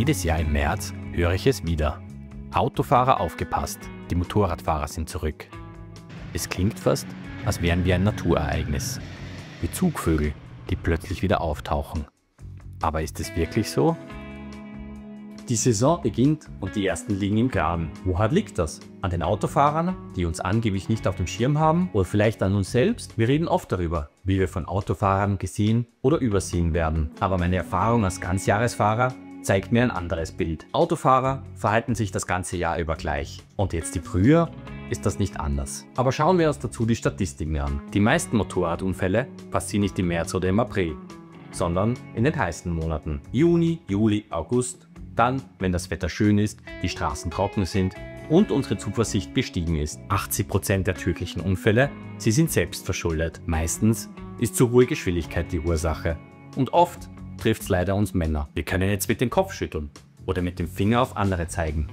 Jedes Jahr im März höre ich es wieder. Autofahrer aufgepasst, die Motorradfahrer sind zurück. Es klingt fast, als wären wir ein Naturereignis. Wie Zugvögel, die plötzlich wieder auftauchen. Aber ist es wirklich so? Die Saison beginnt und die ersten liegen im Graben. Woran liegt das? An den Autofahrern, die uns angeblich nicht auf dem Schirm haben? Oder vielleicht an uns selbst? Wir reden oft darüber, wie wir von Autofahrern gesehen oder übersehen werden. Aber meine Erfahrung als Ganzjahresfahrer zeigt mir ein anderes Bild. Autofahrer verhalten sich das ganze Jahr über gleich. Und jetzt im Frühjahr ist das nicht anders. Aber schauen wir uns dazu die Statistiken an. Die meisten Motorradunfälle passieren nicht im März oder im April, sondern in den heißen Monaten. Juni, Juli, August. Dann, wenn das Wetter schön ist, die Straßen trocken sind und unsere Zuversicht gestiegen ist. 80% der tödlichen Unfälle, sie sind selbst verschuldet. Meistens ist zu hohe Geschwindigkeit die Ursache. Und oft trifft es leider uns Männer. Wir können jetzt mit dem Kopf schütteln oder mit dem Finger auf andere zeigen.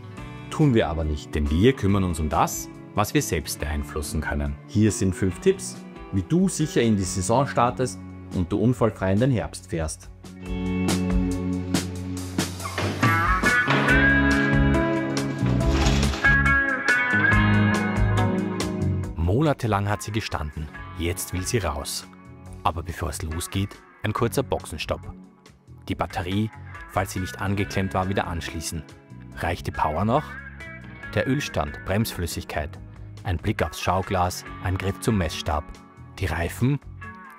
Tun wir aber nicht, denn wir kümmern uns um das, was wir selbst beeinflussen können. Hier sind 5 Tipps, wie du sicher in die Saison startest und du unfallfrei in den Herbst fährst. Monatelang hat sie gestanden, jetzt will sie raus. Aber bevor es losgeht, ein kurzer Boxenstopp. Die Batterie, falls sie nicht angeklemmt war, wieder anschließen. Reicht die Power noch? Der Ölstand, Bremsflüssigkeit, ein Blick aufs Schauglas, ein Griff zum Messstab. Die Reifen,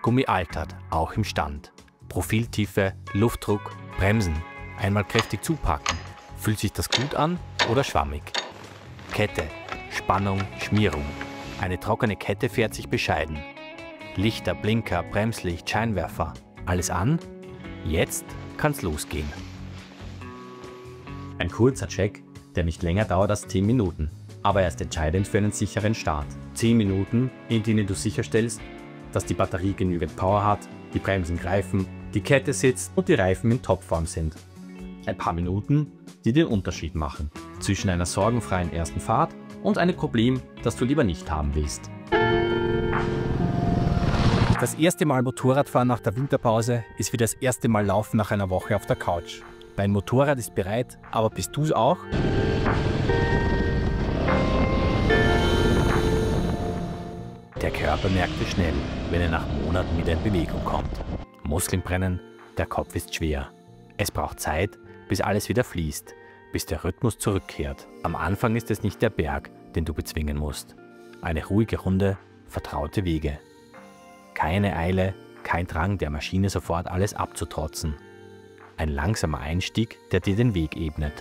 Gummi altert, auch im Stand. Profiltiefe, Luftdruck, Bremsen, einmal kräftig zupacken. Fühlt sich das gut an oder schwammig? Kette, Spannung, Schmierung. Eine trockene Kette fährt sich bescheiden. Lichter, Blinker, Bremslicht, Scheinwerfer. Alles an? Jetzt kann's losgehen. Ein kurzer Check, der nicht länger dauert als 10 Minuten. Aber er ist entscheidend für einen sicheren Start. 10 Minuten, in denen du sicherstellst, dass die Batterie genügend Power hat, die Bremsen greifen, die Kette sitzt und die Reifen in Topform sind. Ein paar Minuten, die den Unterschied machen zwischen einer sorgenfreien ersten Fahrt und einem Problem, das du lieber nicht haben willst. Das erste Mal Motorradfahren nach der Winterpause ist wie das erste Mal Laufen nach einer Woche auf der Couch. Dein Motorrad ist bereit, aber bist du's auch? Der Körper merkt es schnell, wenn er nach Monaten wieder in Bewegung kommt. Muskeln brennen, der Kopf ist schwer. Es braucht Zeit, bis alles wieder fließt, bis der Rhythmus zurückkehrt. Am Anfang ist es nicht der Berg, den du bezwingen musst. Eine ruhige Runde, vertraute Wege. Keine Eile, kein Drang der Maschine sofort alles abzutrotzen. Ein langsamer Einstieg, der dir den Weg ebnet.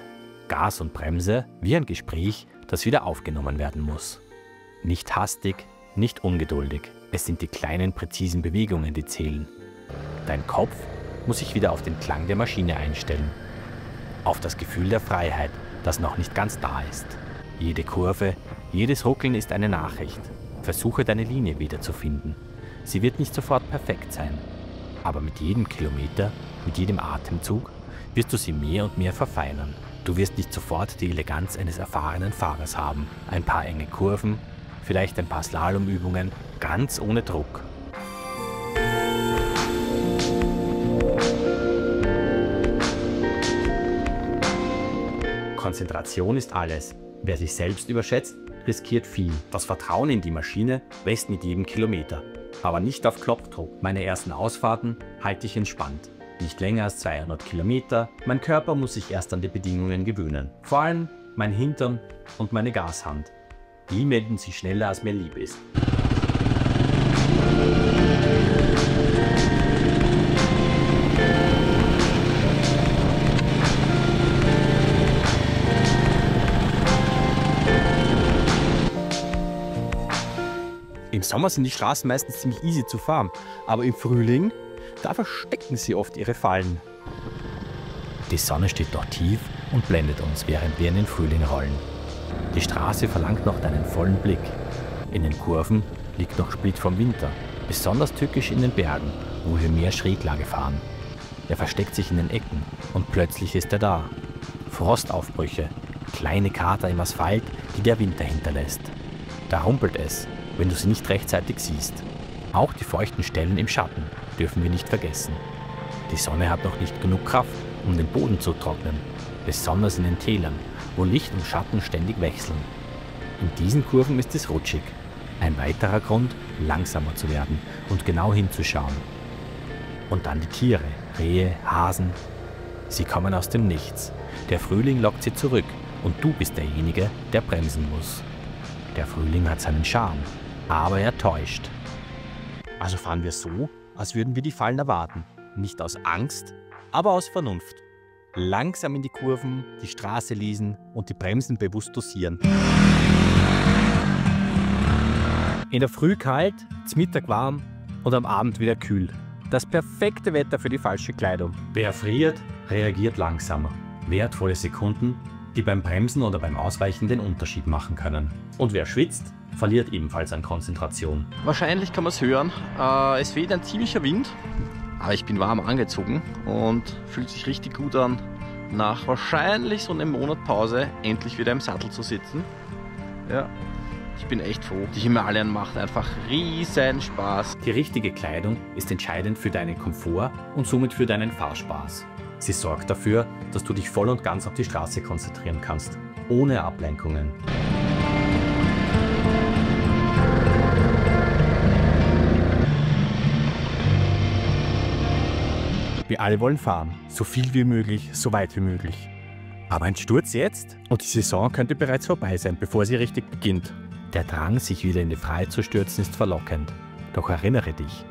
Gas und Bremse wie ein Gespräch, das wieder aufgenommen werden muss. Nicht hastig, nicht ungeduldig. Es sind die kleinen, präzisen Bewegungen, die zählen. Dein Kopf muss sich wieder auf den Klang der Maschine einstellen. Auf das Gefühl der Freiheit, das noch nicht ganz da ist. Jede Kurve, jedes Ruckeln ist eine Nachricht. Versuche deine Linie wiederzufinden. Sie wird nicht sofort perfekt sein. Aber mit jedem Kilometer, mit jedem Atemzug, wirst du sie mehr und mehr verfeinern. Du wirst nicht sofort die Eleganz eines erfahrenen Fahrers haben. Ein paar enge Kurven, vielleicht ein paar Slalomübungen, ganz ohne Druck. Konzentration ist alles. Wer sich selbst überschätzt, riskiert viel. Das Vertrauen in die Maschine wächst mit jedem Kilometer. Aber nicht auf Knopfdruck. Meine ersten Ausfahrten halte ich entspannt. Nicht länger als 200 Kilometer. Mein Körper muss sich erst an die Bedingungen gewöhnen. Vor allem mein Hintern und meine Gashand. Die melden sich schneller, als mir lieb ist. Im Sommer sind die Straßen meistens ziemlich easy zu fahren, aber im Frühling, da verstecken sie oft ihre Fallen. Die Sonne steht noch tief und blendet uns, während wir in den Frühling rollen. Die Straße verlangt noch deinen vollen Blick. In den Kurven liegt noch Split vom Winter, besonders tückisch in den Bergen, wo wir mehr Schräglage fahren. Er versteckt sich in den Ecken und plötzlich ist er da. Frostaufbrüche, kleine Krater im Asphalt, die der Winter hinterlässt. Da rumpelt es, wenn du sie nicht rechtzeitig siehst. Auch die feuchten Stellen im Schatten dürfen wir nicht vergessen. Die Sonne hat noch nicht genug Kraft, um den Boden zu trocknen. besonders in den Tälern, wo Licht und Schatten ständig wechseln. In diesen Kurven ist es rutschig. Ein weiterer Grund, langsamer zu werden und genau hinzuschauen. Und dann die Tiere, Rehe, Hasen. Sie kommen aus dem Nichts. Der Frühling lockt sie zurück und du bist derjenige, der bremsen muss. Der Frühling hat seinen Charme, aber er täuscht. Also fahren wir so, als würden wir die Fallen erwarten. Nicht aus Angst, aber aus Vernunft. Langsam in die Kurven, die Straße lesen und die Bremsen bewusst dosieren. In der Früh kalt, zum Mittag warm und am Abend wieder kühl. Das perfekte Wetter für die falsche Kleidung. Wer friert, reagiert langsamer. Wertvolle Sekunden, die beim Bremsen oder beim Ausweichen den Unterschied machen können. Und wer schwitzt, verliert ebenfalls an Konzentration. Wahrscheinlich kann man es hören. Es weht ein ziemlicher Wind, aber ich bin warm angezogen und fühlt sich richtig gut an, nach wahrscheinlich so einem Monat Pause endlich wieder im Sattel zu sitzen. Ja, ich bin echt froh. Die Himalayan macht einfach riesen Spaß. Die richtige Kleidung ist entscheidend für deinen Komfort und somit für deinen Fahrspaß. Sie sorgt dafür, dass du dich voll und ganz auf die Straße konzentrieren kannst, ohne Ablenkungen. Wir alle wollen fahren, so viel wie möglich, so weit wie möglich. Aber ein Sturz jetzt und die Saison könnte bereits vorbei sein, bevor sie richtig beginnt. Der Drang, sich wieder in die Freiheit zu stürzen, ist verlockend. Doch erinnere dich,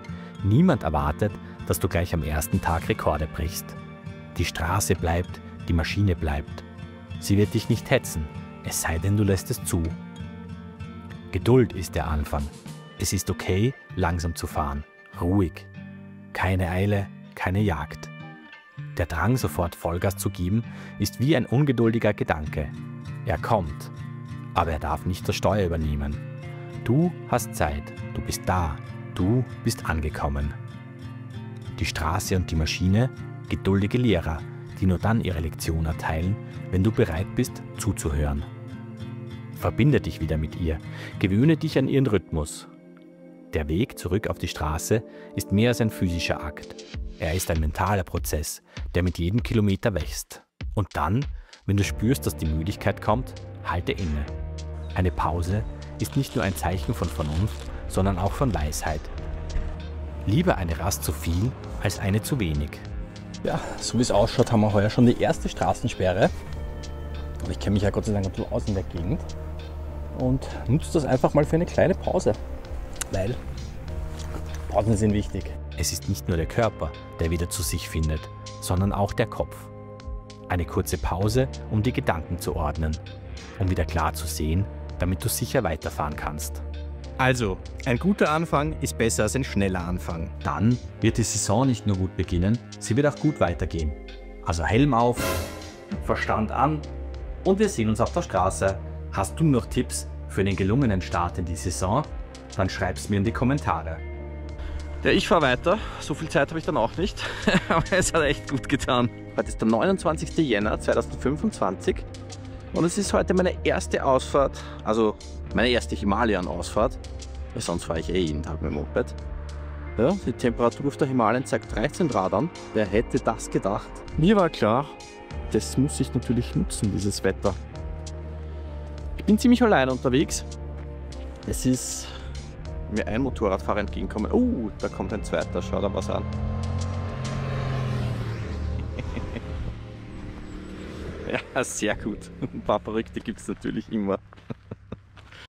niemand erwartet, dass du gleich am ersten Tag Rekorde brichst. Die Straße bleibt, die Maschine bleibt. Sie wird dich nicht hetzen, es sei denn, du lässt es zu. Geduld ist der Anfang. Es ist okay, langsam zu fahren, ruhig. Keine Eile, keine Jagd. Der Drang, sofort Vollgas zu geben, ist wie ein ungeduldiger Gedanke. Er kommt, aber er darf nicht das Steuer übernehmen. Du hast Zeit, du bist da, du bist angekommen. Die Straße und die Maschine, geduldige Lehrer, die nur dann ihre Lektion erteilen, wenn du bereit bist, zuzuhören. Verbinde dich wieder mit ihr, gewöhne dich an ihren Rhythmus. Der Weg zurück auf die Straße ist mehr als ein physischer Akt. Er ist ein mentaler Prozess, der mit jedem Kilometer wächst. Und dann, wenn du spürst, dass die Müdigkeit kommt, halte inne. Eine Pause ist nicht nur ein Zeichen von Vernunft, sondern auch von Weisheit. Lieber eine Rast zu viel als eine zu wenig. Ja, so wie es ausschaut, haben wir heuer schon die erste Straßensperre. Und ich kenne mich ja Gott sei Dank ein bisschen aus in der Gegend. Und nutze das einfach mal für eine kleine Pause. Weil Pausen sind wichtig. Es ist nicht nur der Körper, der wieder zu sich findet, sondern auch der Kopf. Eine kurze Pause, um die Gedanken zu ordnen, um wieder klar zu sehen, damit du sicher weiterfahren kannst. Also, ein guter Anfang ist besser als ein schneller Anfang. Dann wird die Saison nicht nur gut beginnen, sie wird auch gut weitergehen. Also Helm auf, Verstand an und wir sehen uns auf der Straße. Hast du noch Tipps für den gelungenen Start in die Saison? Dann schreib's mir in die Kommentare. Ja, ich fahre weiter. So viel Zeit habe ich dann auch nicht. Aber es hat echt gut getan. Heute ist der 29. Jänner 2025 und es ist heute meine erste Ausfahrt, also meine erste Himalayan-Ausfahrt. Weil sonst fahre ich jeden Tag mit dem Moped. Ja, die Temperatur auf der Himalayan zeigt 13 Grad an. Wer hätte das gedacht? Mir war klar, das muss ich natürlich nutzen, dieses Wetter. Ich bin ziemlich allein unterwegs. Es ist mir ein Motorradfahrer entgegenkommen. Oh, da kommt ein zweiter. Schau da was an. Ja, sehr gut. Ein paar Verrückte gibt es natürlich immer.